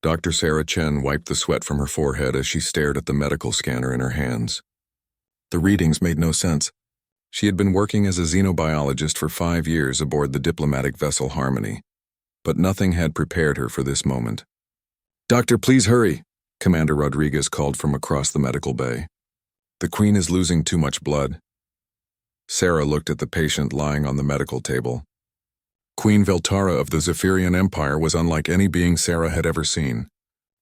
Dr. Sarah Chen wiped the sweat from her forehead as she stared at the medical scanner in her hands. The readings made no sense. She had been working as a xenobiologist for 5 years aboard the diplomatic vessel Harmony, but nothing had prepared her for this moment. "Doctor, please hurry," Commander Rodriguez called from across the medical bay. "The Queen is losing too much blood." Sarah looked at the patient lying on the medical table. Queen Veltara of the Zephyrian Empire was unlike any being Sarah had ever seen.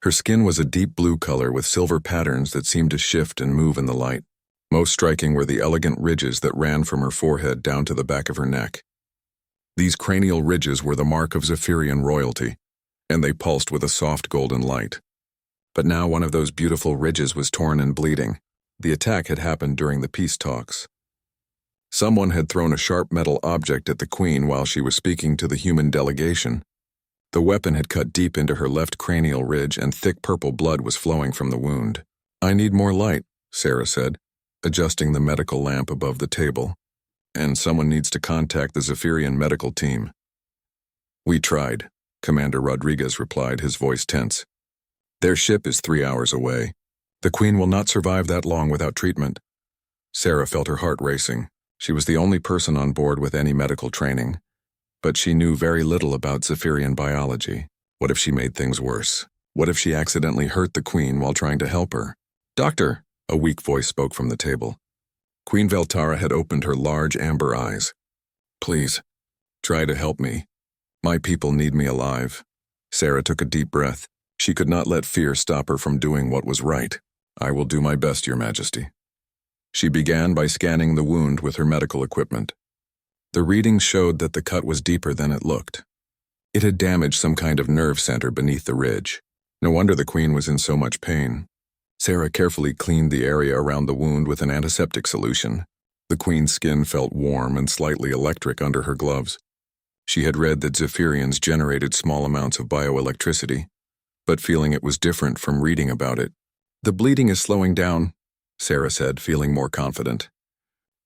Her skin was a deep blue color with silver patterns that seemed to shift and move in the light. Most striking were the elegant ridges that ran from her forehead down to the back of her neck. These cranial ridges were the mark of Zephyrian royalty, and they pulsed with a soft golden light. But now one of those beautiful ridges was torn and bleeding. The attack had happened during the peace talks. Someone had thrown a sharp metal object at the Queen while she was speaking to the human delegation. The weapon had cut deep into her left cranial ridge and thick purple blood was flowing from the wound. "I need more light," Sarah said, adjusting the medical lamp above the table. "And someone needs to contact the Zephyrian medical team." "We tried," Commander Rodriguez replied, his voice tense. "Their ship is 3 hours away. The Queen will not survive that long without treatment." Sarah felt her heart racing. She was the only person on board with any medical training, but she knew very little about Zephyrian biology. What if she made things worse? What if she accidentally hurt the Queen while trying to help her? "Doctor," a weak voice spoke from the table. Queen Veltara had opened her large amber eyes. "Please, try to help me. My people need me alive." Sarah took a deep breath. She could not let fear stop her from doing what was right. "I will do my best, Your Majesty." She began by scanning the wound with her medical equipment. The readings showed that the cut was deeper than it looked. It had damaged some kind of nerve center beneath the ridge. No wonder the Queen was in so much pain. Sarah carefully cleaned the area around the wound with an antiseptic solution. The Queen's skin felt warm and slightly electric under her gloves. She had read that Zephyrians generated small amounts of bioelectricity, but feeling it was different from reading about it. "The bleeding is slowing down," Sarah said, feeling more confident.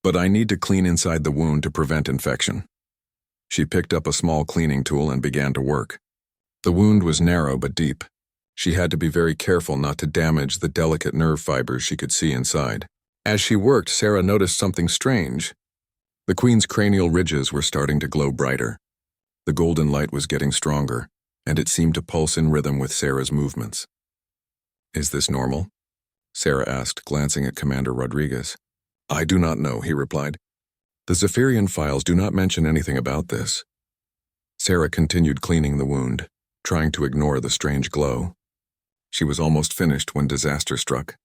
"But I need to clean inside the wound to prevent infection." She picked up a small cleaning tool and began to work. The wound was narrow but deep. She had to be very careful not to damage the delicate nerve fibers she could see inside. As she worked, Sarah noticed something strange. The Queen's cranial ridges were starting to glow brighter. The golden light was getting stronger, and it seemed to pulse in rhythm with Sarah's movements. "Is this normal?" Sarah asked, glancing at Commander Rodriguez. "I do not know," he replied. "The Zephyrian files do not mention anything about this." Sarah continued cleaning the wound, trying to ignore the strange glow. She was almost finished when disaster struck.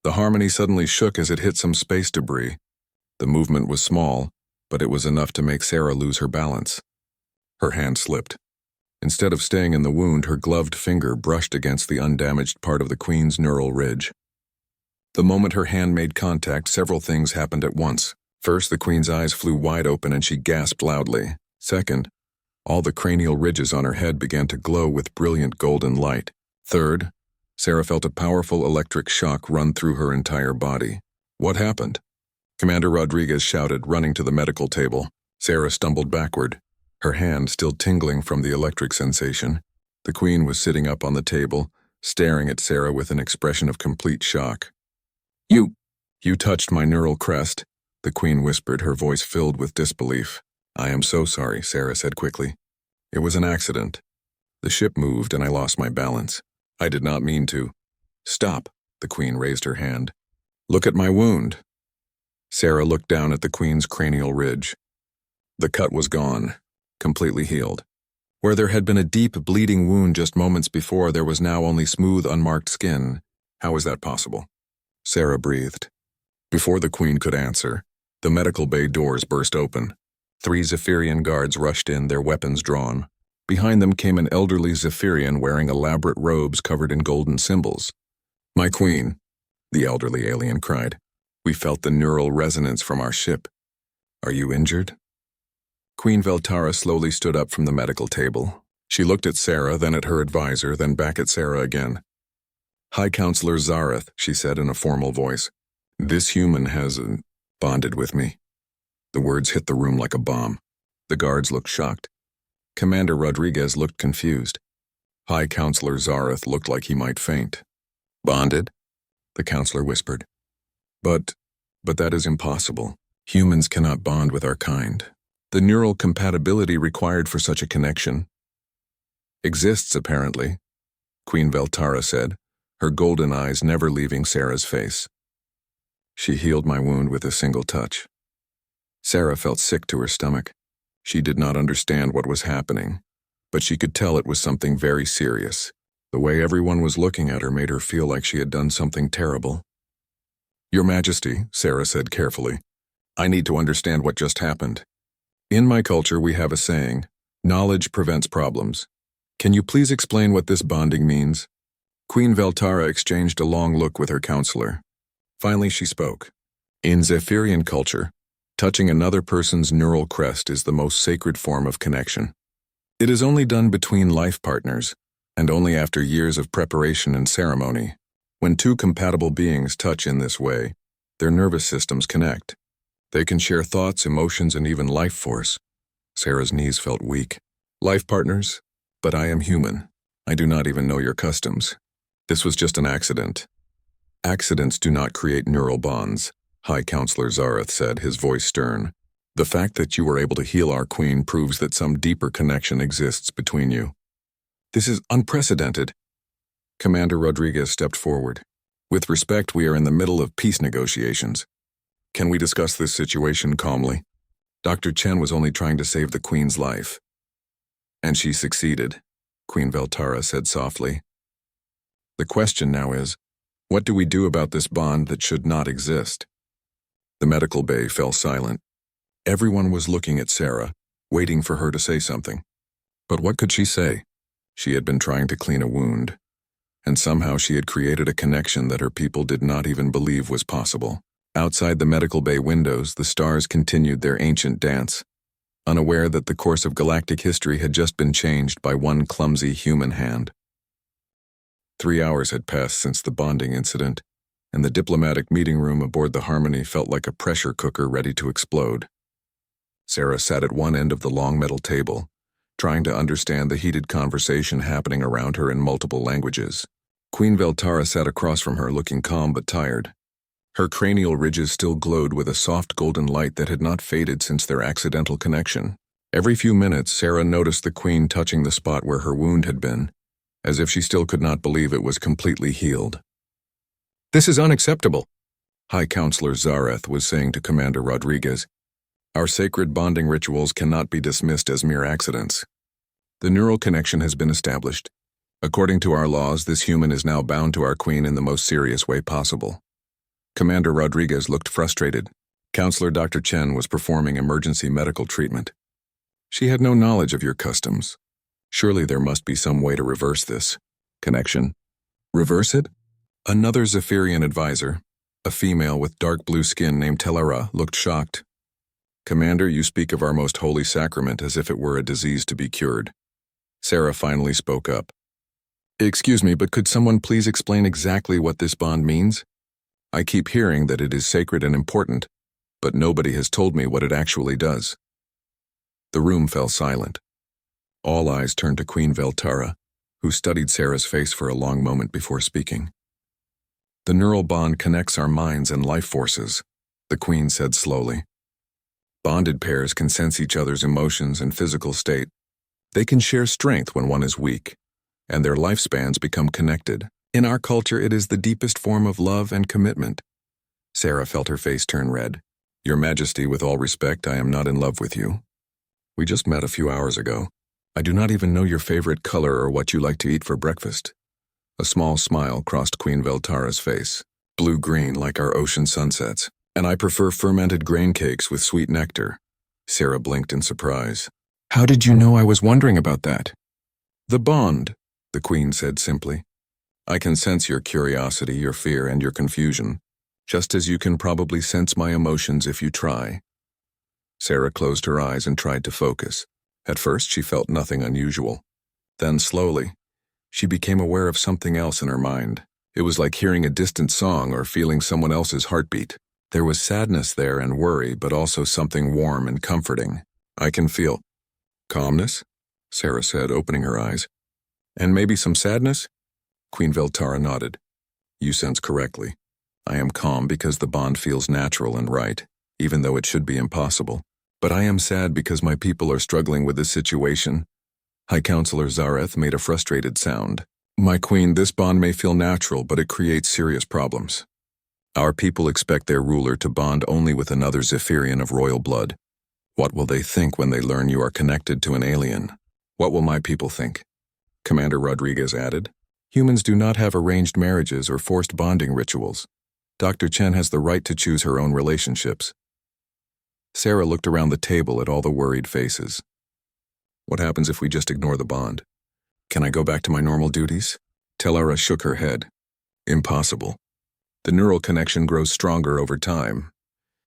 The Harmony suddenly shook as it hit some space debris. The movement was small, but it was enough to make Sarah lose her balance. Her hand slipped. Instead of staying in the wound, her gloved finger brushed against the undamaged part of the Queen's neural ridge. The moment her hand made contact, several things happened at once. First, the Queen's eyes flew wide open and she gasped loudly. Second, all the cranial ridges on her head began to glow with brilliant golden light. Third, Sarah felt a powerful electric shock run through her entire body. "What happened?" Commander Rodriguez shouted, running to the medical table. Sarah stumbled backward, her hand still tingling from the electric sensation. The Queen was sitting up on the table, staring at Sarah with an expression of complete shock. You touched my neural crest," the Queen whispered, her voice filled with disbelief. "I am so sorry," Sarah said quickly. "It was an accident. The ship moved and I lost my balance. I did not mean to." "Stop," the Queen raised her hand. "Look at my wound." Sarah looked down at the Queen's cranial ridge. The cut was gone, completely healed. Where there had been a deep, bleeding wound just moments before, there was now only smooth, unmarked skin. How was that possible? Sarah breathed. Before the Queen could answer, the medical bay doors burst open. 3 Zephyrian guards rushed in, their weapons drawn. Behind them came an elderly Zephyrian wearing elaborate robes covered in golden symbols. "My Queen," the elderly alien cried. "We felt the neural resonance from our ship. Are you injured?" Queen Veltara slowly stood up from the medical table. She looked at Sarah, then at her advisor, then back at Sarah again. "High Counselor Zareth," she said in a formal voice. "This human has bonded with me." The words hit the room like a bomb. The guards looked shocked. Commander Rodriguez looked confused. High Counselor Zareth looked like he might faint. Bonded? The counselor whispered. But that is impossible. Humans cannot bond with our kind. The neural compatibility required for such a connection exists, apparently, Queen Veltara said, her golden eyes never leaving Sarah's face. She healed my wound with a single touch. Sarah felt sick to her stomach. She did not understand what was happening, but she could tell it was something very serious. The way everyone was looking at her made her feel like she had done something terrible. Your Majesty, Sarah said carefully, I need to understand what just happened. In my culture, we have a saying, knowledge prevents problems. Can you please explain what this bonding means? Queen Veltara exchanged a long look with her counselor. Finally, she spoke. In Zephyrian culture, touching another person's neural crest is the most sacred form of connection. It is only done between life partners, and only after years of preparation and ceremony. When two compatible beings touch in this way, their nervous systems connect. They can share thoughts, emotions, and even life force. Sarah's knees felt weak. Life partners? But I am human. I do not even know your customs. This was just an accident. Accidents do not create neural bonds, High Counselor Zareth said, his voice stern. The fact that you were able to heal our queen proves that some deeper connection exists between you. This is unprecedented. Commander Rodriguez stepped forward. With respect, we are in the middle of peace negotiations. Can we discuss this situation calmly? Dr. Chen was only trying to save the queen's life. And she succeeded, Queen Veltara said softly. The question now is, what do we do about this bond that should not exist? The medical bay fell silent. Everyone was looking at Sarah, waiting for her to say something. But what could she say? She had been trying to clean a wound, and somehow she had created a connection that her people did not even believe was possible. Outside the medical bay windows, the stars continued their ancient dance, unaware that the course of galactic history had just been changed by one clumsy human hand. 3 hours had passed since the bonding incident, and the diplomatic meeting room aboard the Harmony felt like a pressure cooker ready to explode. Sarah sat at one end of the long metal table, trying to understand the heated conversation happening around her in multiple languages. Queen Veltara sat across from her, looking calm but tired. Her cranial ridges still glowed with a soft golden light that had not faded since their accidental connection. Every few minutes, Sarah noticed the queen touching the spot where her wound had been, as if she still could not believe it was completely healed. This is unacceptable, High Counselor Zareth was saying to Commander Rodriguez. Our sacred bonding rituals cannot be dismissed as mere accidents. The neural connection has been established. According to our laws, this human is now bound to our queen in the most serious way possible. Commander Rodriguez looked frustrated. Counselor Dr. Chen was performing emergency medical treatment. She had no knowledge of your customs. Surely there must be some way to reverse this connection. Reverse it? Another Zephyrian advisor, a female with dark blue skin named Telara, looked shocked. Commander, you speak of our most holy sacrament as if it were a disease to be cured. Sarah finally spoke up. Excuse me, but could someone please explain exactly what this bond means? I keep hearing that it is sacred and important, but nobody has told me what it actually does. The room fell silent. All eyes turned to Queen Veltara, who studied Sarah's face for a long moment before speaking. The neural bond connects our minds and life forces, the Queen said slowly. Bonded pairs can sense each other's emotions and physical state. They can share strength when one is weak, and their lifespans become connected. In our culture, it is the deepest form of love and commitment. Sarah felt her face turn red. Your Majesty, with all respect, I am not in love with you. We just met a few hours ago. I do not even know your favorite color or what you like to eat for breakfast. A small smile crossed Queen Veltara's face. Blue-green like our ocean sunsets. And I prefer fermented grain cakes with sweet nectar. Sarah blinked in surprise. How did you know I was wondering about that? The bond, the Queen said simply. I can sense your curiosity, your fear, and your confusion, just as you can probably sense my emotions if you try. Sarah closed her eyes and tried to focus. At first, she felt nothing unusual. Then, slowly, she became aware of something else in her mind. It was like hearing a distant song or feeling someone else's heartbeat. There was sadness there and worry, but also something warm and comforting. I can feel calmness, Sarah said, opening her eyes. And maybe some sadness? Queen Veltara nodded. You sense correctly. I am calm because the bond feels natural and right, even though it should be impossible. But I am sad because my people are struggling with this situation. High Counselor Zareth made a frustrated sound. My queen, this bond may feel natural, but it creates serious problems. Our people expect their ruler to bond only with another Zephyrian of royal blood. What will they think when they learn you are connected to an alien? What will my people think? Commander Rodriguez added. Humans do not have arranged marriages or forced bonding rituals. Dr. Chen has the right to choose her own relationships. Sarah looked around the table at all the worried faces. What happens if we just ignore the bond? Can I go back to my normal duties? Telara shook her head. Impossible. The neural connection grows stronger over time.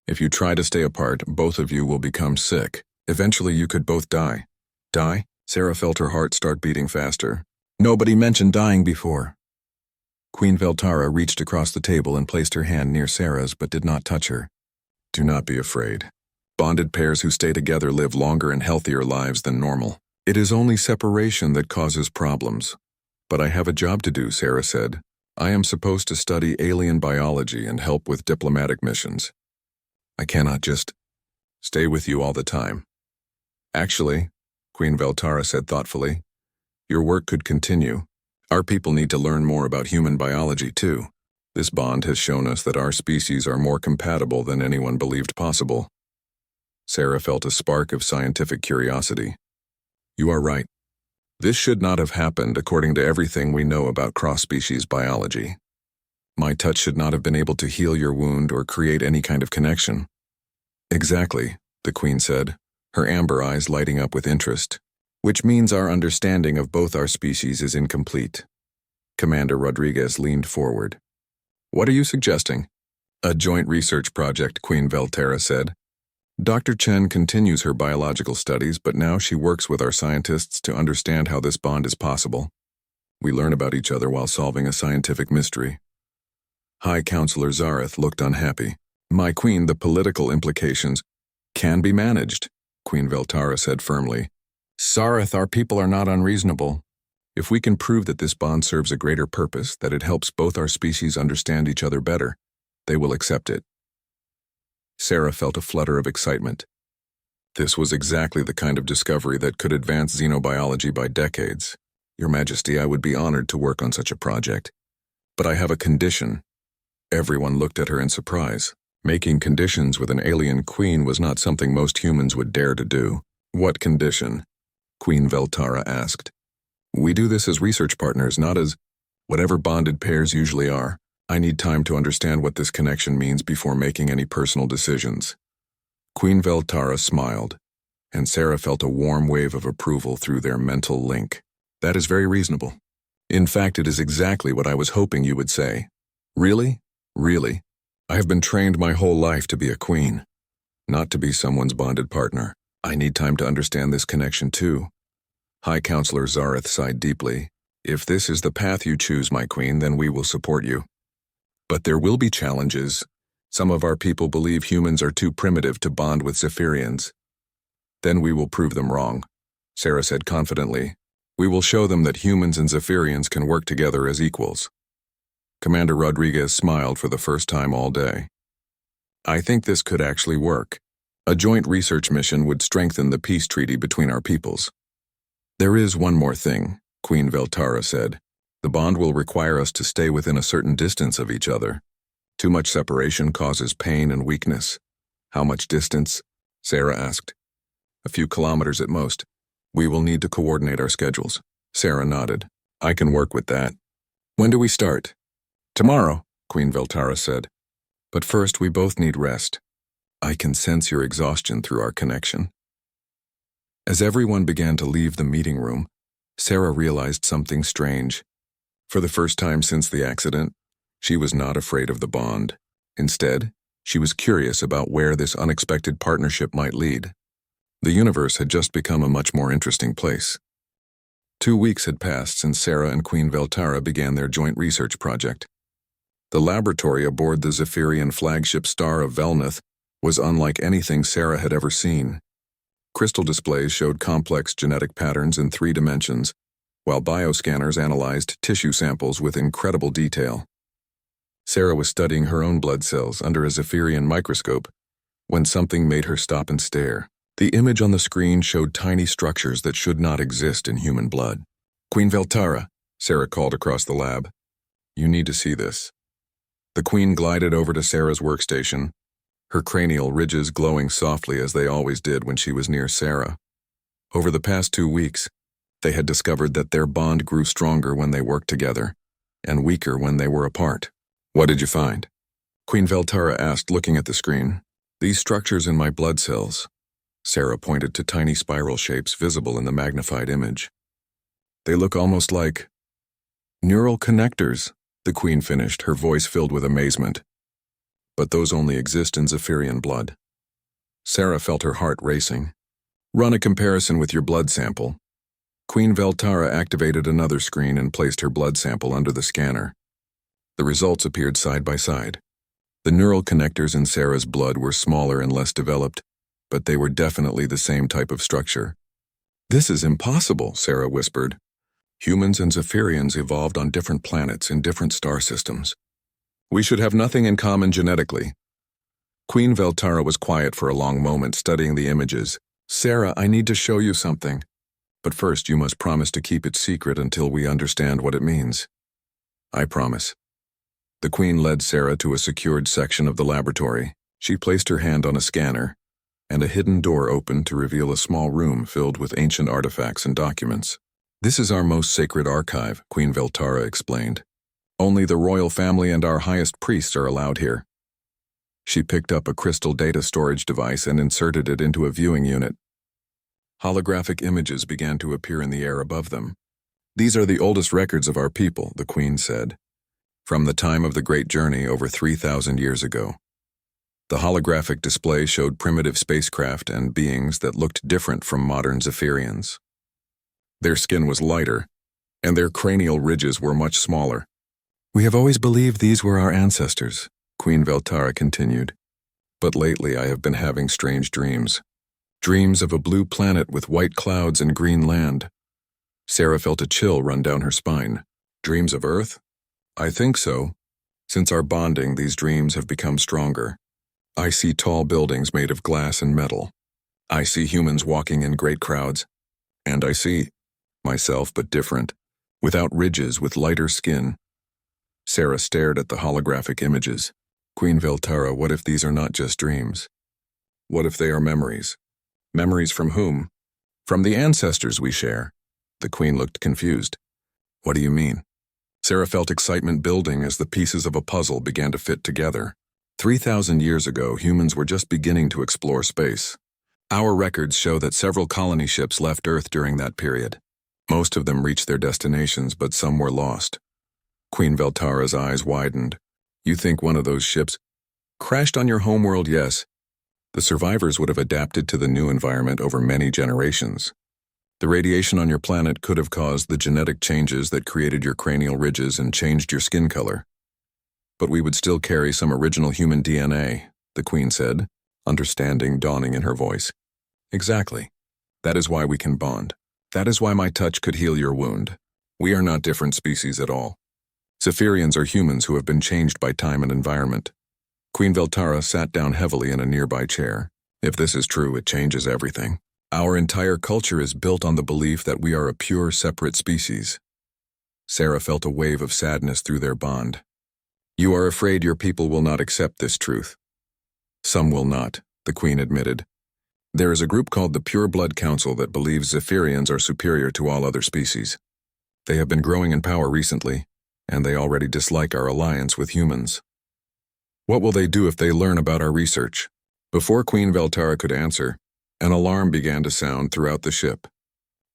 If you try to stay apart, both of you will become sick. Eventually you could both die. Die? Sarah felt her heart start beating faster. Nobody mentioned dying before. Queen Veltara reached across the table and placed her hand near Sarah's but did not touch her. Do not be afraid. Bonded pairs who stay together live longer and healthier lives than normal. It is only separation that causes problems. But I have a job to do, Sarah said. I am supposed to study alien biology and help with diplomatic missions. I cannot just stay with you all the time. Actually, Queen Veltara said thoughtfully, your work could continue. Our people need to learn more about human biology too. This bond has shown us that our species are more compatible than anyone believed possible. Sarah felt a spark of scientific curiosity. You are right. This should not have happened according to everything we know about cross-species biology. My touch should not have been able to heal your wound or create any kind of connection. Exactly, the Queen said, her amber eyes lighting up with interest. Which means our understanding of both our species is incomplete. Commander Rodriguez leaned forward. What are you suggesting? A joint research project, Queen Veltara said. Dr. Chen continues her biological studies, but now she works with our scientists to understand how this bond is possible. We learn about each other while solving a scientific mystery. High Counselor Zareth looked unhappy. My queen, the political implications can be managed, Queen Veltara said firmly. Zareth, our people are not unreasonable. If we can prove that this bond serves a greater purpose, that it helps both our species understand each other better, they will accept it. Sarah felt a flutter of excitement. This was exactly the kind of discovery that could advance xenobiology by decades. Your Majesty, I would be honored to work on such a project. But I have a condition. Everyone looked at her in surprise. Making conditions with an alien queen was not something most humans would dare to do. What condition? Queen Veltara asked. We do this as research partners, not as whatever bonded pairs usually are. I need time to understand what this connection means before making any personal decisions. Queen Veltara smiled, and Sarah felt a warm wave of approval through their mental link. That is very reasonable. In fact, it is exactly what I was hoping you would say. Really? Really? I have been trained my whole life to be a queen, not to be someone's bonded partner. I need time to understand this connection too. High Counselor Zareth sighed deeply. If this is the path you choose, my queen, then we will support you. But there will be challenges. Some of our people believe humans are too primitive to bond with Zephyrians. Then we will prove them wrong, Sarah said confidently. We will show them that humans and Zephyrians can work together as equals. Commander Rodriguez smiled for the first time all day. I think this could actually work. A joint research mission would strengthen the peace treaty between our peoples. There is one more thing, Queen Veltara said. The bond will require us to stay within a certain distance of each other. Too much separation causes pain and weakness. How much distance? Sarah asked. A few kilometers at most. We will need to coordinate our schedules. Sarah nodded. I can work with that. When do we start? Tomorrow, Queen Veltara said. But first we both need rest. I can sense your exhaustion through our connection. As everyone began to leave the meeting room, Sarah realized something strange. For the first time since the accident, she was not afraid of the bond. Instead, she was curious about where this unexpected partnership might lead. The universe had just become a much more interesting place. 2 weeks had passed since Sarah and Queen Veltara began their joint research project. The laboratory aboard the Zephyrian flagship Star of Velnath was unlike anything Sarah had ever seen. Crystal displays showed complex genetic patterns in 3 dimensions, while bioscanners analyzed tissue samples with incredible detail. Sarah was studying her own blood cells under a Zephyrian microscope when something made her stop and stare. The image on the screen showed tiny structures that should not exist in human blood. "Queen Veltara," Sarah called across the lab. "You need to see this." The Queen glided over to Sarah's workstation, her cranial ridges glowing softly as they always did when she was near Sarah. Over the past 2 weeks, they had discovered that their bond grew stronger when they worked together, and weaker when they were apart. "What did you find?" Queen Veltara asked, looking at the screen. "These structures in my blood cells." Sarah pointed to tiny spiral shapes visible in the magnified image. "They look almost like neural connectors," the Queen finished, her voice filled with amazement. "But those only exist in Zephyrian blood." Sarah felt her heart racing. "Run a comparison with your blood sample." Queen Veltara activated another screen and placed her blood sample under the scanner. The results appeared side by side. The neural connectors in Sarah's blood were smaller and less developed, but they were definitely the same type of structure. "This is impossible," Sarah whispered. "Humans and Zephyrians evolved on different planets in different star systems. We should have nothing in common genetically." Queen Veltara was quiet for a long moment, studying the images. "Sarah, I need to show you something. But first you must promise to keep it secret until we understand what it means." "I promise." The Queen led Sarah to a secured section of the laboratory. She placed her hand on a scanner, and a hidden door opened to reveal a small room filled with ancient artifacts and documents. "This is our most sacred archive," Queen Veltara explained. "Only the royal family and our highest priests are allowed here." She picked up a crystal data storage device and inserted it into a viewing unit. Holographic images began to appear in the air above them. "These are the oldest records of our people," the Queen said, "from the time of the Great Journey over 3,000 years ago." The holographic display showed primitive spacecraft and beings that looked different from modern Zephyrians. Their skin was lighter, and their cranial ridges were much smaller. "We have always believed these were our ancestors," Queen Veltara continued. "But lately I have been having strange dreams. Dreams of a blue planet with white clouds and green land." Sarah felt a chill run down her spine. "Dreams of Earth?" "I think so. Since our bonding, these dreams have become stronger. I see tall buildings made of glass and metal. I see humans walking in great crowds. And I see myself, but different, without ridges, with lighter skin." Sarah stared at the holographic images. "Queen Veltara, what if these are not just dreams? What if they are memories? Memories from whom?" "From the ancestors we share." The Queen looked confused. "What do you mean?" Sarah felt excitement building as the pieces of a puzzle began to fit together. 3,000 years ago, humans were just beginning to explore space. Our records show that several colony ships left Earth during that period. Most of them reached their destinations, but some were lost. Queen Veltara's eyes widened. "You think one of those ships crashed on your homeworld?" "Yes. The survivors would have adapted to the new environment over many generations. The radiation on your planet could have caused the genetic changes that created your cranial ridges and changed your skin color. But we would still carry some original human DNA," the Queen said, understanding dawning in her voice. "Exactly. That is why we can bond. That is why my touch could heal your wound. We are not different species at all. Zephyrians are humans who have been changed by time and environment." Queen Veltara sat down heavily in a nearby chair. "If this is true, it changes everything. Our entire culture is built on the belief that we are a pure, separate species." Sarah felt a wave of sadness through their bond. "You are afraid your people will not accept this truth." "Some will not," the Queen admitted. "There is a group called the Pure Blood Council that believes Zephyrians are superior to all other species. They have been growing in power recently, and they already dislike our alliance with humans." "What will they do if they learn about our research?" Before Queen Veltara could answer, an alarm began to sound throughout the ship.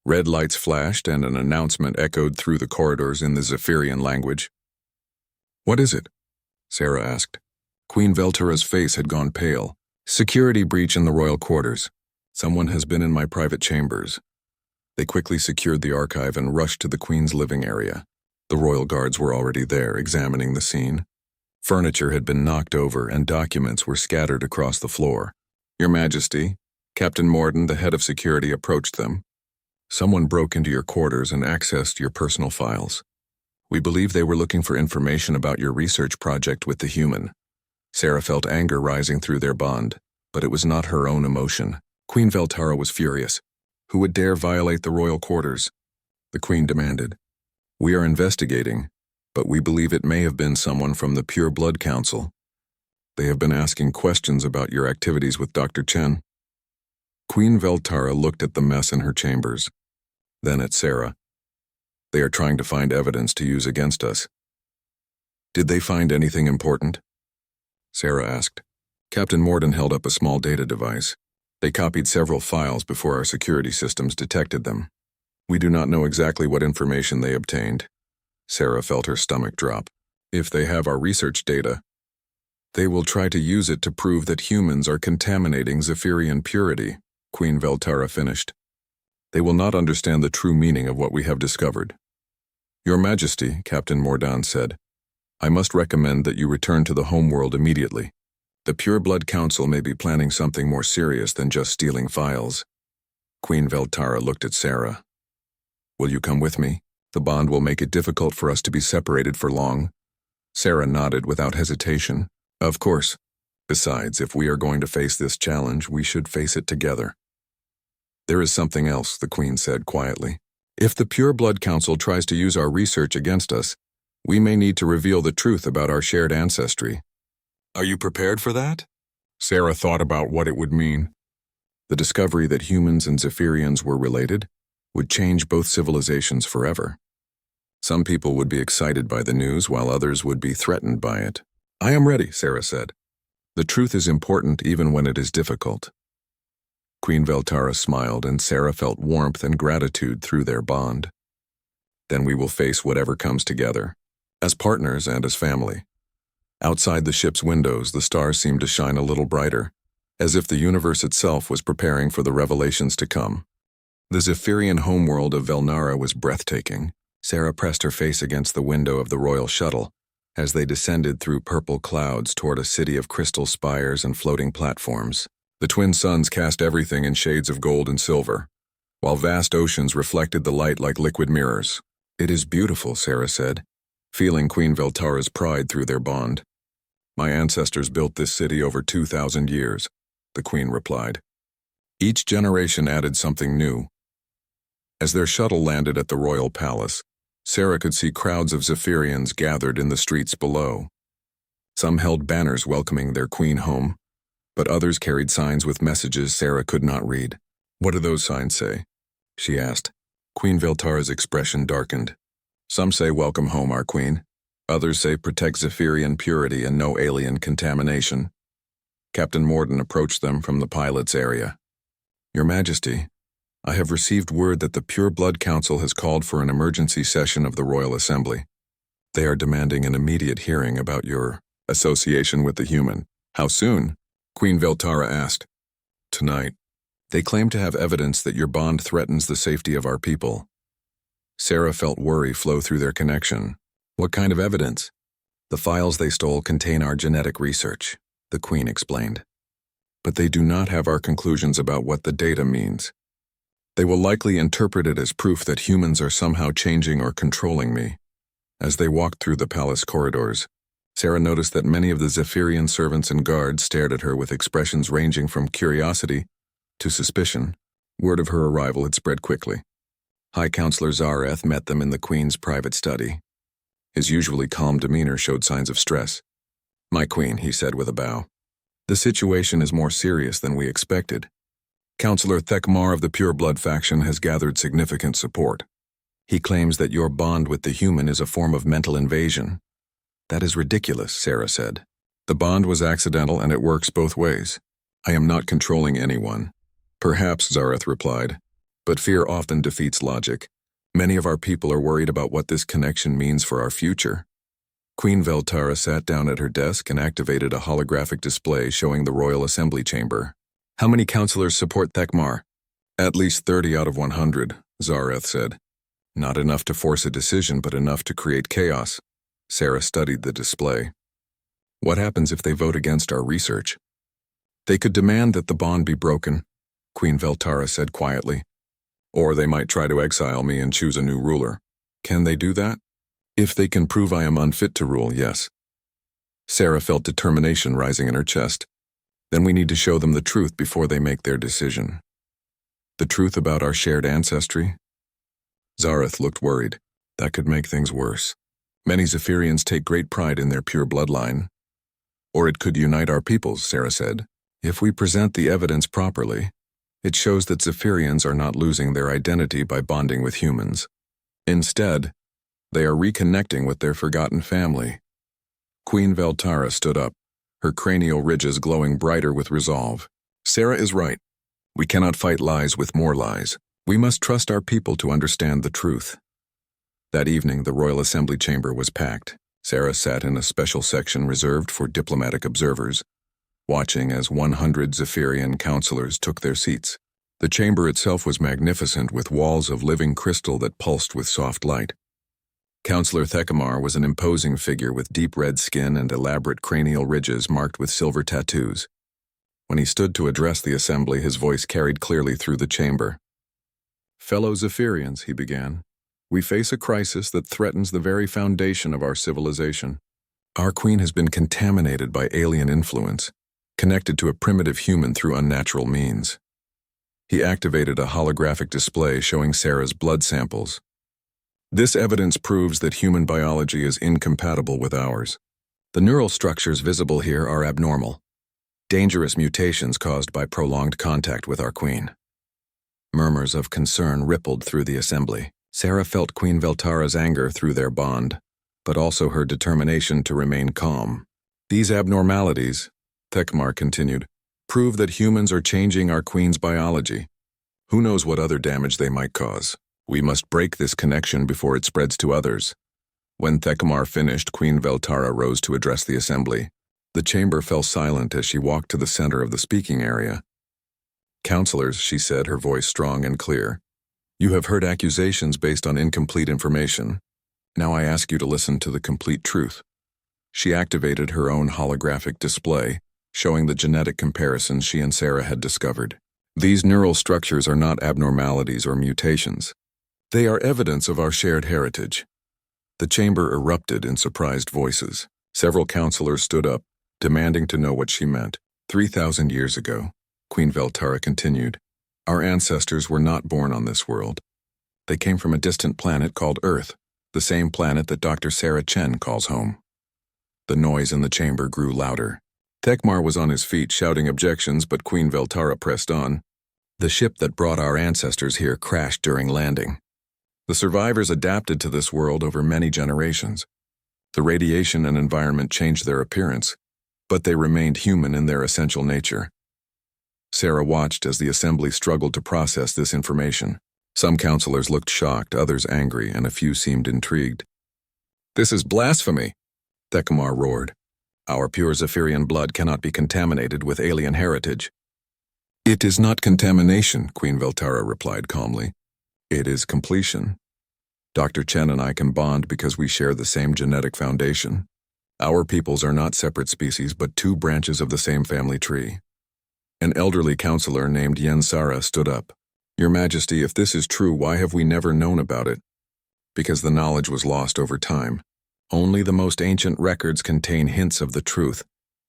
Red lights flashed and an announcement echoed through the corridors in the Zephyrian language. "What is it?" Sarah asked. Queen Veltara's face had gone pale. "Security breach in the royal quarters. Someone has been in my private chambers." They quickly secured the archive and rushed to the Queen's living area. The royal guards were already there, examining the scene. Furniture had been knocked over and documents were scattered across the floor. "Your Majesty," Captain Morden, the head of security, approached them. Someone broke into your quarters and accessed your personal files. We believe they were looking for information about your research project with the human. Sarah felt anger rising through their bond, but it was not her own emotion. Queen Veltara was furious. Who would dare violate the royal quarters? The queen demanded. We are investigating, but we believe it may have been someone from the Pure Blood Council. They have been asking questions about your activities with Dr. Chen. Queen Veltara looked at the mess in her chambers, then at Sarah. They are trying to find evidence to use against us. Did they find anything important? Sarah asked. Captain Morden held up a small data device. They copied several files before our security systems detected them. We do not know exactly what information they obtained. Sarah felt her stomach drop. If they have our research data, they will try to use it to prove that humans are contaminating Zephyrian purity, Queen Veltara finished. They will not understand the true meaning of what we have discovered. Your Majesty, Captain Morden said, I must recommend that you return to the homeworld immediately. The Pure Blood Council may be planning something more serious than just stealing files. Queen Veltara looked at Sarah. Will you come with me? The bond will make it difficult for us to be separated for long. Sarah nodded without hesitation. Of course. Besides, if we are going to face this challenge, we should face it together. There is something else, the Queen said quietly. If the Pure Blood Council tries to use our research against us, we may need to reveal the truth about our shared ancestry. Are you prepared for that? Sarah thought about what it would mean. The discovery that humans and Zephyrians were related would change both civilizations forever. Some people would be excited by the news while others would be threatened by it. I am ready, Sarah said. The truth is important even when it is difficult. Queen Veltara smiled and Sarah felt warmth and gratitude through their bond. Then we will face whatever comes together, as partners and as family. Outside the ship's windows, the stars seemed to shine a little brighter, as if the universe itself was preparing for the revelations to come. The Zephyrian homeworld of Velnara was breathtaking. Sarah pressed her face against the window of the royal shuttle as they descended through purple clouds toward a city of crystal spires and floating platforms. The twin suns cast everything in shades of gold and silver, while vast oceans reflected the light like liquid mirrors. It is beautiful, Sarah said, feeling Queen Veltara's pride through their bond. My ancestors built this city over 2,000 years, the Queen replied. Each generation added something new. As their shuttle landed at the royal palace, Sarah could see crowds of Zephyrians gathered in the streets below. Some held banners welcoming their queen home, but others carried signs with messages Sarah could not read. What do those signs say? She asked. Queen Veltara's expression darkened. Some say welcome home, our queen. Others say protect Zephyrian purity and no alien contamination. Captain Morden approached them from the pilot's area. Your Majesty, I have received word that the Pure Blood Council has called for an emergency session of the Royal Assembly. They are demanding an immediate hearing about your association with the human. How soon? Queen Veltara asked. Tonight. They claim to have evidence that your bond threatens the safety of our people. Sarah felt worry flow through their connection. What kind of evidence? The files they stole contain our genetic research, the Queen explained. But they do not have our conclusions about what the data means. They will likely interpret it as proof that humans are somehow changing or controlling me. As they walked through the palace corridors, Sarah noticed that many of the Zephyrian servants and guards stared at her with expressions ranging from curiosity to suspicion. Word of her arrival had spread quickly. High Counselor Zareth met them in the Queen's private study. His usually calm demeanor showed signs of stress. My queen, he said with a bow. The situation is more serious than we expected. Counselor Thekmar of the Pure Blood faction has gathered significant support. He claims that your bond with the human is a form of mental invasion. That is ridiculous, Sarah said. The bond was accidental and it works both ways. I am not controlling anyone. Perhaps, Zareth replied, but fear often defeats logic. Many of our people are worried about what this connection means for our future. Queen Veltara sat down at her desk and activated a holographic display showing the Royal Assembly chamber. How many counselors support Thekmar? At least 30 out of 100, Zareth said. Not enough to force a decision, but enough to create chaos. Sarah studied the display. What happens if they vote against our research? They could demand that the bond be broken, Queen Veltara said quietly. Or they might try to exile me and choose a new ruler. Can they do that? If they can prove I am unfit to rule, yes. Sarah felt determination rising in her chest. Then we need to show them the truth before they make their decision. The truth about our shared ancestry? Zareth looked worried. That could make things worse. Many Zephyrians take great pride in their pure bloodline. Or it could unite our peoples, Sarah said. If we present the evidence properly, it shows that Zephyrians are not losing their identity by bonding with humans. Instead, they are reconnecting with their forgotten family. Queen Veltara stood up, her cranial ridges glowing brighter with resolve. Sarah is right. We cannot fight lies with more lies. We must trust our people to understand the truth. That evening, the Royal Assembly chamber was packed. Sarah sat in a special section reserved for diplomatic observers, watching as 100 Zephyrian counselors took their seats. The chamber itself was magnificent, with walls of living crystal that pulsed with soft light. Counselor Thecamar was an imposing figure with deep red skin and elaborate cranial ridges marked with silver tattoos. When he stood to address the assembly, his voice carried clearly through the chamber. "Fellow Zephyrians," he began, "we face a crisis that threatens the very foundation of our civilization. Our queen has been contaminated by alien influence, connected to a primitive human through unnatural means." He activated a holographic display showing Sarah's blood samples. This evidence proves that human biology is incompatible with ours. The neural structures visible here are abnormal, dangerous mutations caused by prolonged contact with our queen. Murmurs of concern rippled through the assembly. Sarah felt Queen Veltara's anger through their bond, but also her determination to remain calm. "These abnormalities," Thecmar continued, "prove that humans are changing our queen's biology. Who knows what other damage they might cause? We must break this connection before it spreads to others." When Thecmar finished, Queen Veltara rose to address the assembly. The chamber fell silent as she walked to the center of the speaking area. "Counselors," she said, her voice strong and clear, "you have heard accusations based on incomplete information. Now I ask you to listen to the complete truth." She activated her own holographic display, showing the genetic comparisons she and Sarah had discovered. "These neural structures are not abnormalities or mutations. They are evidence of our shared heritage." The chamber erupted in surprised voices. Several counselors stood up, demanding to know what she meant. 3,000 years ago, Queen Veltara continued, "our ancestors were not born on this world. They came from a distant planet called Earth, the same planet that Dr. Sarah Chen calls home." The noise in the chamber grew louder. Thecmar was on his feet shouting objections, but Queen Veltara pressed on. "The ship that brought our ancestors here crashed during landing. The survivors adapted to this world over many generations. The radiation and environment changed their appearance, but they remained human in their essential nature." Sarah watched as the assembly struggled to process this information. Some counselors looked shocked, others angry, and a few seemed intrigued. "This is blasphemy," Thecmar roared. "Our pure Zephyrian blood cannot be contaminated with alien heritage." "It is not contamination," Queen Veltara replied calmly. "It is completion. Dr. Chen and I can bond because we share the same genetic foundation. Our peoples are not separate species, but two branches of the same family tree." An elderly counselor named Yensara stood up. "Your Majesty, if this is true, why have we never known about it?" "Because the knowledge was lost over time. Only the most ancient records contain hints of the truth,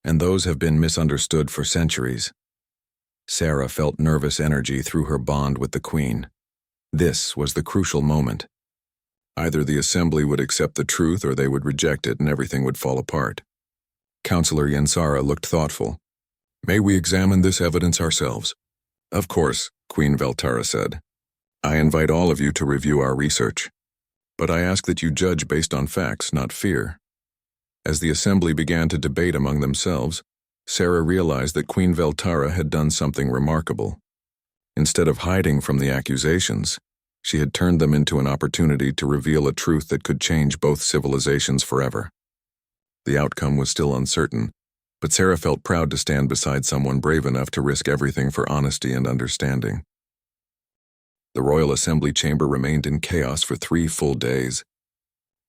and those have been misunderstood for centuries." Sarah felt nervous energy through her bond with the Queen. This was the crucial moment. Either the assembly would accept the truth or they would reject it and everything would fall apart. Counselor Yensara looked thoughtful. "May we examine this evidence ourselves?" "Of course," Queen Veltara said. "I invite all of you to review our research. But I ask that you judge based on facts, not fear." As the assembly began to debate among themselves, Sarah realized that Queen Veltara had done something remarkable. Instead of hiding from the accusations, she had turned them into an opportunity to reveal a truth that could change both civilizations forever. The outcome was still uncertain, but Sarah felt proud to stand beside someone brave enough to risk everything for honesty and understanding. The Royal Assembly chamber remained in chaos for 3 full days.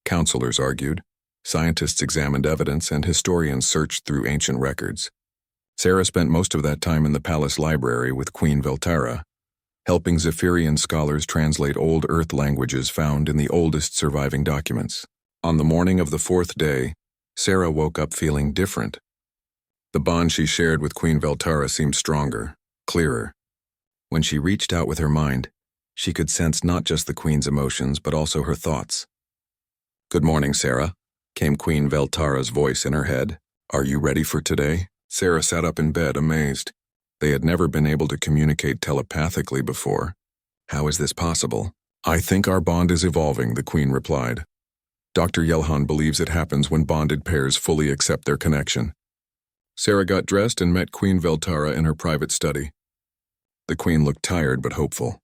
Counselors argued, scientists examined evidence, and historians searched through ancient records. Sarah spent most of that time in the palace library with Queen Veltara. helping Zephyrian scholars translate old Earth languages found in the oldest surviving documents. On the morning of the fourth day, Sarah woke up feeling different. The bond she shared with Queen Veltara seemed stronger, clearer. When she reached out with her mind, she could sense not just the Queen's emotions, but also her thoughts. "Good morning, Sarah," came Queen Veltara's voice in her head. "Are you ready for today?" Sarah sat up in bed, amazed. They had never been able to communicate telepathically before. How is this possible? "I think our bond is evolving," the Queen replied. "Dr. Yelhan believes it happens when bonded pairs fully accept their connection." Sarah got dressed and met Queen Veltara in her private study. The Queen looked tired but hopeful.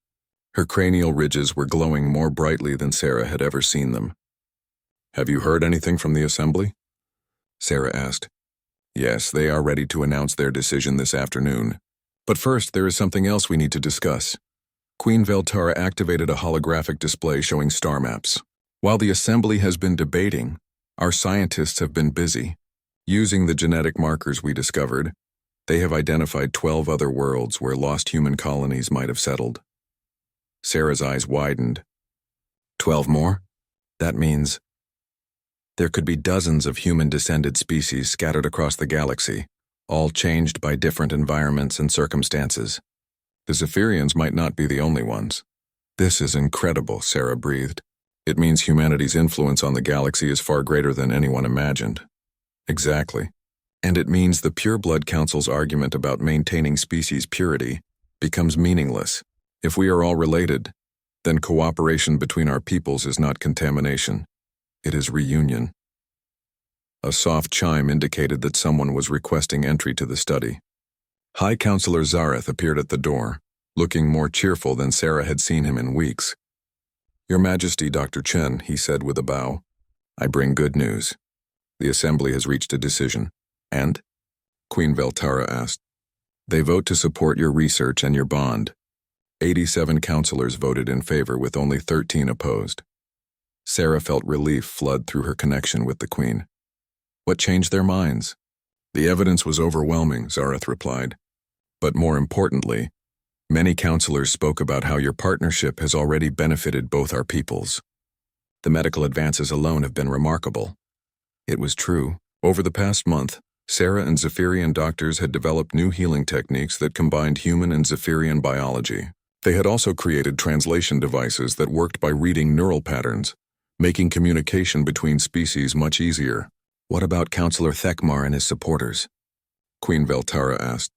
Her cranial ridges were glowing more brightly than Sarah had ever seen them. "Have you heard anything from the Assembly?" Sarah asked. "Yes, they are ready to announce their decision this afternoon. But first, there is something else we need to discuss." Queen Veltara activated a holographic display showing star maps. "While the Assembly has been debating, our scientists have been busy. Using the genetic markers we discovered, they have identified 12 other worlds where lost human colonies might have settled." Sarah's eyes widened. 12 more? That means there could be dozens of human-descended species scattered across the galaxy, all changed by different environments and circumstances. The Zephyrians might not be the only ones. "This is incredible," Sarah breathed. "It means humanity's influence on the galaxy is far greater than anyone imagined." "Exactly. And it means the Pure Blood Council's argument about maintaining species purity becomes meaningless. If we are all related, then cooperation between our peoples is not contamination. It is reunion." A soft chime indicated that someone was requesting entry to the study. High Counselor Zareth appeared at the door, looking more cheerful than Sarah had seen him in weeks. "Your Majesty, Dr. Chen," he said with a bow, "I bring good news. The Assembly has reached a decision." "And?" Queen Veltara asked. "They vote to support your research and your bond." 87 counselors voted in favor with only 13 opposed. Sarah felt relief flood through her connection with the Queen. "What changed their minds?" "The evidence was overwhelming," Zareth replied. "But more importantly, many counselors spoke about how your partnership has already benefited both our peoples. The medical advances alone have been remarkable." It was true. Over the past month, Sarah and Zephyrian doctors had developed new healing techniques that combined human and Zephyrian biology. They had also created translation devices that worked by reading neural patterns, making communication between species much easier. "What about Counselor Thekmar and his supporters?" Queen Veltara asked.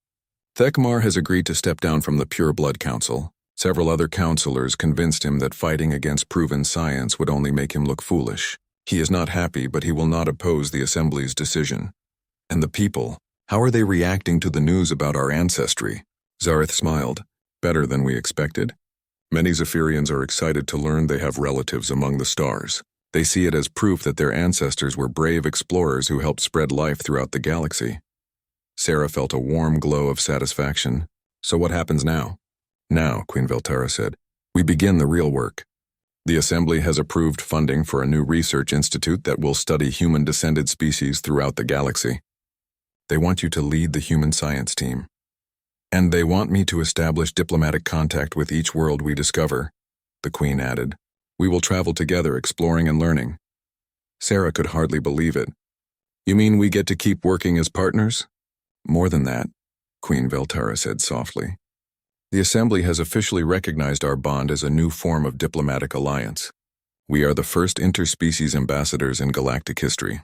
"Thekmar has agreed to step down from the Pure Blood Council. Several other counselors convinced him that fighting against proven science would only make him look foolish. He is not happy, but he will not oppose the Assembly's decision." "And the people, how are they reacting to the news about our ancestry?" Zareth smiled. "Better than we expected. Many Zephyrians are excited to learn they have relatives among the stars. They see it as proof that their ancestors were brave explorers who helped spread life throughout the galaxy." Sarah felt a warm glow of satisfaction. "So what happens now?" "Now," Queen Veltara said, "we begin the real work. The Assembly has approved funding for a new research institute that will study human-descended species throughout the galaxy. They want you to lead the human science team. And they want me to establish diplomatic contact with each world we discover," the Queen added. "We will travel together, exploring and learning." Sarah could hardly believe it. "You mean we get to keep working as partners?" "More than that," Queen Veltara said softly. "The Assembly has officially recognized our bond as a new form of diplomatic alliance. We are the first interspecies ambassadors in galactic history."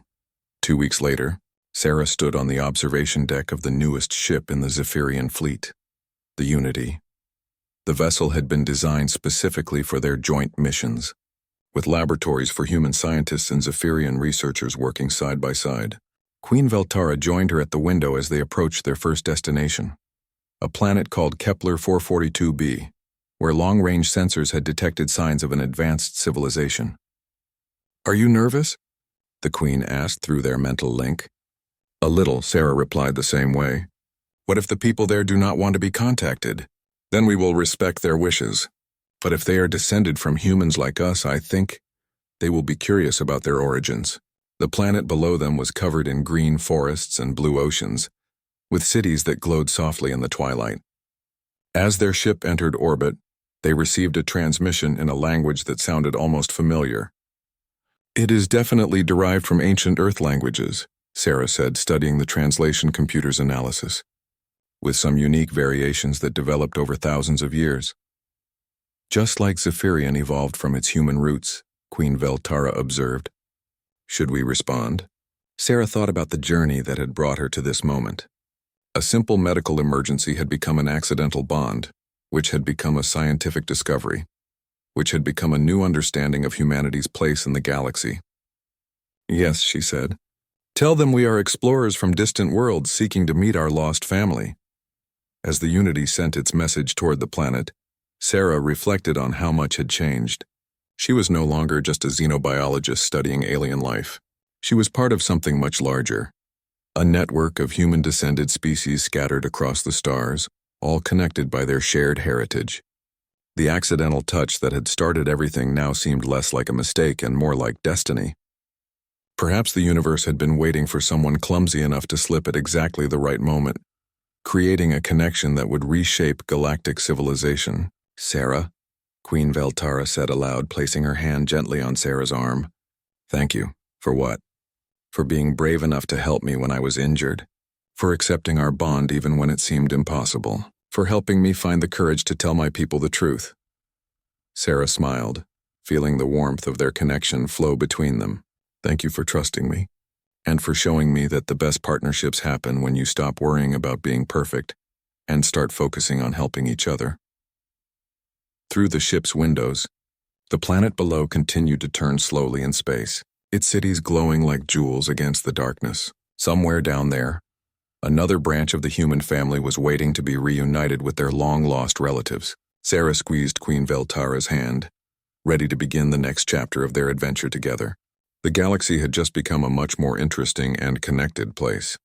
2 weeks later, Sarah stood on the observation deck of the newest ship in the Zephyrian fleet, the Unity. The vessel had been designed specifically for their joint missions, with laboratories for human scientists and Zephyrian researchers working side by side. Queen Veltara joined her at the window as they approached their first destination, a planet called Kepler 442b, where long-range sensors had detected signs of an advanced civilization. "Are you nervous?" the Queen asked through their mental link. "A little," Sarah replied the same way. "What if the people there do not want to be contacted? Then we will respect their wishes. But if they are descended from humans like us, I think they will be curious about their origins." The planet below them was covered in green forests and blue oceans, with cities that glowed softly in the twilight. As their ship entered orbit, They received a transmission in a language that sounded almost familiar. "It is definitely derived from ancient Earth languages," Sarah said, studying the translation computer's analysis, "with some unique variations that developed over thousands of years. Just like Zephyrian evolved from its human roots," Queen Veltara observed. Should we respond? Sarah thought about the journey that had brought her to this moment. A simple medical emergency had become an accidental bond, which had become a scientific discovery, which had become a new understanding of humanity's place in the galaxy. "Yes," she said. "Tell them we are explorers from distant worlds seeking to meet our lost family." As the Unity sent its message toward the planet, Sarah reflected on how much had changed. She was no longer just a xenobiologist studying alien life. She was part of something much larger, a network of human-descended species scattered across the stars, all connected by their shared heritage. The accidental touch that had started everything now seemed less like a mistake and more like destiny. Perhaps the universe had been waiting for someone clumsy enough to slip at exactly the right moment, creating a connection that would reshape galactic civilization. "Sarah," Queen Veltara said aloud, placing her hand gently on Sarah's arm. "Thank you." "For what?" "For being brave enough to help me when I was injured. For accepting our bond even when it seemed impossible. For helping me find the courage to tell my people the truth." Sarah smiled, feeling the warmth of their connection flow between them. "Thank you for trusting me, and for showing me that the best partnerships happen when you stop worrying about being perfect and start focusing on helping each other." Through the ship's windows, the planet below continued to turn slowly in space, its cities glowing like jewels against the darkness. Somewhere down there, another branch of the human family was waiting to be reunited with their long-lost relatives. Sarah squeezed Queen Veltara's hand, ready to begin the next chapter of their adventure together. The galaxy had just become a much more interesting and connected place.